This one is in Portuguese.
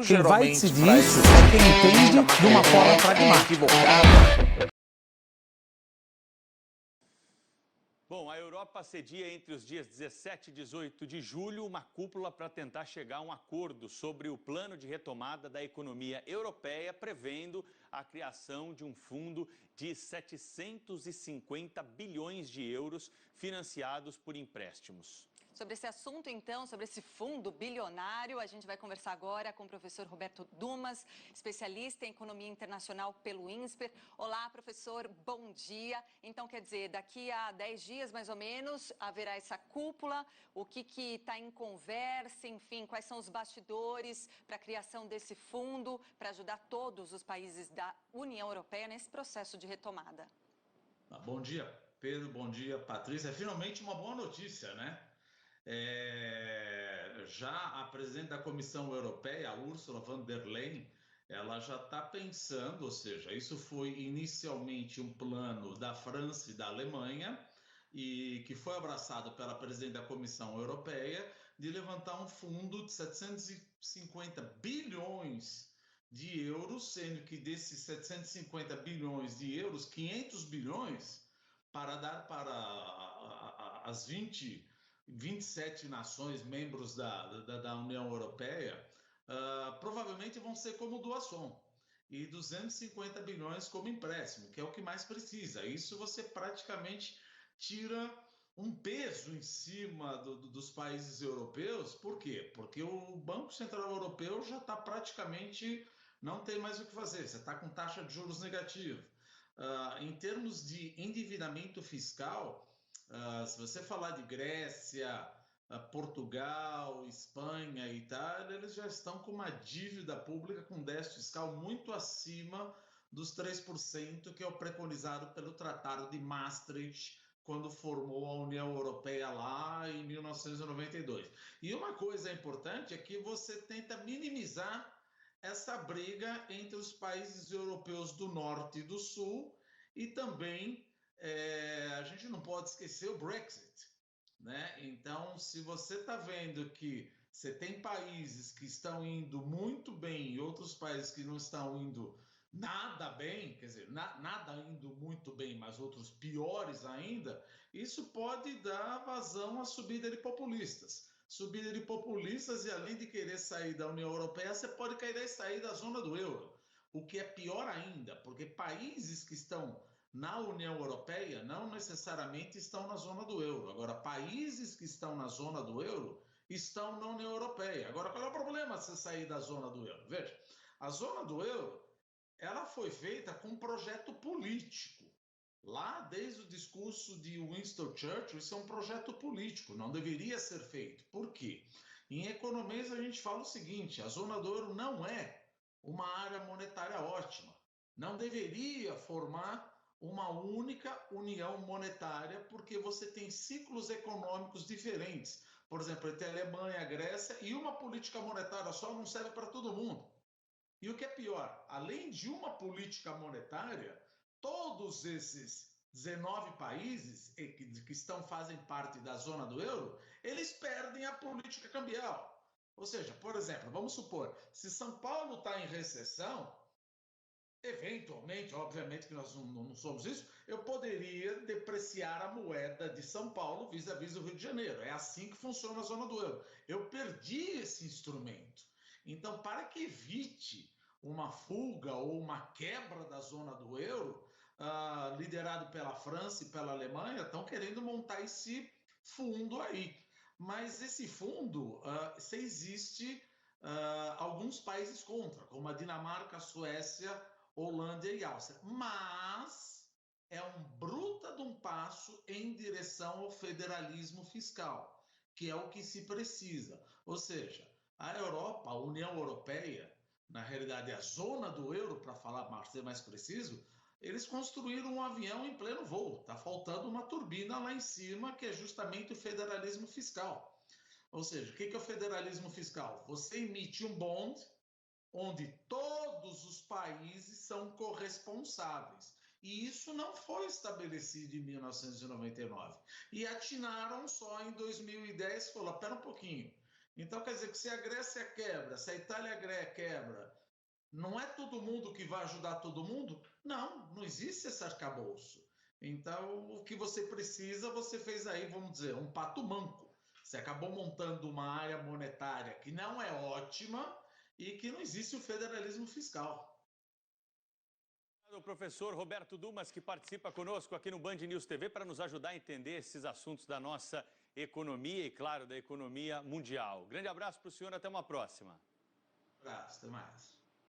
Quem vai decidir isso é quem entende de uma forma pragmática. Bom, a Europa cedia entre os dias 17 e 18 de julho uma cúpula para tentar chegar a um acordo sobre o plano de retomada da economia europeia, prevendo a criação de um fundo de 750 bilhões de euros financiados por empréstimos. Sobre esse assunto, então, sobre esse fundo bilionário, a gente vai conversar agora com o professor Roberto Dumas, especialista em economia internacional pelo INSPER. Olá, professor, bom dia. Então, quer dizer, daqui a 10 dias, mais ou menos, haverá essa cúpula. O que está em conversa, enfim, quais são os bastidores para a criação desse fundo para ajudar todos os países da União Europeia nesse processo de retomada? Bom dia, Pedro. Bom dia, Patrícia. É finalmente uma boa notícia, né? Já a presidente da Comissão Europeia, a Ursula von der Leyen, ela já está pensando, ou seja, isso foi inicialmente um plano da França e da Alemanha, e que foi abraçado pela presidente da Comissão Europeia, de levantar um fundo de 750 bilhões de euros, sendo que desses 750 bilhões de euros, 500 bilhões para dar para as 27 nações membros da União Europeia, provavelmente vão ser como doação, e 250 bilhões como empréstimo, que é o que mais precisa. Isso você praticamente tira um peso em cima dos países europeus. Por quê? Porque o Banco Central Europeu já está praticamente, não tem mais o que fazer, você está com taxa de juros negativa. Em termos de endividamento fiscal, se você falar de Grécia, Portugal, Espanha e Itália, eles já estão com uma dívida pública com déficit fiscal muito acima dos 3%, que é o preconizado pelo Tratado de Maastricht, quando formou a União Europeia lá em 1992. E uma coisa importante é que você tenta minimizar essa briga entre os países europeus do Norte e do Sul, e também a gente não pode esquecer o Brexit, né? Então, se você está vendo que você tem países que estão indo muito bem e outros países que não estão indo nada bem, quer dizer, nada indo muito bem, mas outros piores ainda, isso pode dar vazão à subida de populistas. Subida de populistas, e além de querer sair da União Europeia, você pode querer sair da zona do euro, o que é pior ainda, porque países que estão na União Europeia não necessariamente estão na zona do euro. Agora, países que estão na zona do euro estão na União Europeia. Agora, qual é o problema se sair da zona do euro? Veja, a zona do euro, ela foi feita com um projeto político. Lá, desde o discurso de Winston Churchill, isso é um projeto político, não deveria ser feito. Por quê? Em economia, a gente fala o seguinte: a zona do euro não é uma área monetária ótima. Não deveria formar uma única união monetária, porque você tem ciclos econômicos diferentes. Por exemplo, entre a Alemanha e a Grécia, e uma política monetária só não serve para todo mundo. E o que é pior, além de uma política monetária, todos esses 19 países fazem parte da zona do euro, eles perdem a política cambial. Ou seja, por exemplo, vamos supor, se São Paulo está em recessão, eventualmente, obviamente que nós não somos isso, eu poderia depreciar a moeda de São Paulo vis-à-vis do Rio de Janeiro. É assim que funciona a zona do euro. Eu perdi esse instrumento. Então, para que evite uma fuga ou uma quebra da zona do euro, liderado pela França e pela Alemanha, estão querendo montar esse fundo aí. Mas esse fundo, se existe alguns países contra, como a Dinamarca, a Suécia, Holanda e Áustria, mas é um bruta de um passo em direção ao federalismo fiscal, que é o que se precisa. Ou seja, a Europa, a União Europeia, na realidade a zona do euro, para ser mais preciso, eles construíram um avião em pleno voo, está faltando uma turbina lá em cima, que é justamente o federalismo fiscal. Ou seja, o que é o federalismo fiscal? Você emite um bond onde todos os países são corresponsáveis. E isso não foi estabelecido em 1999. E atinaram só em 2010, falou, pera um pouquinho, Então, quer dizer que se a Grécia quebra, se a Itália quebra, não é todo mundo que vai ajudar todo mundo? Não, não existe esse arcabouço. Então, o que você precisa, você fez aí, vamos dizer, um pato manco. Você acabou montando uma área monetária que não é ótima e que não existe o federalismo fiscal. O professor Roberto Dumas, que participa conosco aqui no Band News TV para nos ajudar a entender esses assuntos da nossa economia e, claro, da economia mundial. Grande abraço para o senhor, até uma próxima. Um abraço, até mais.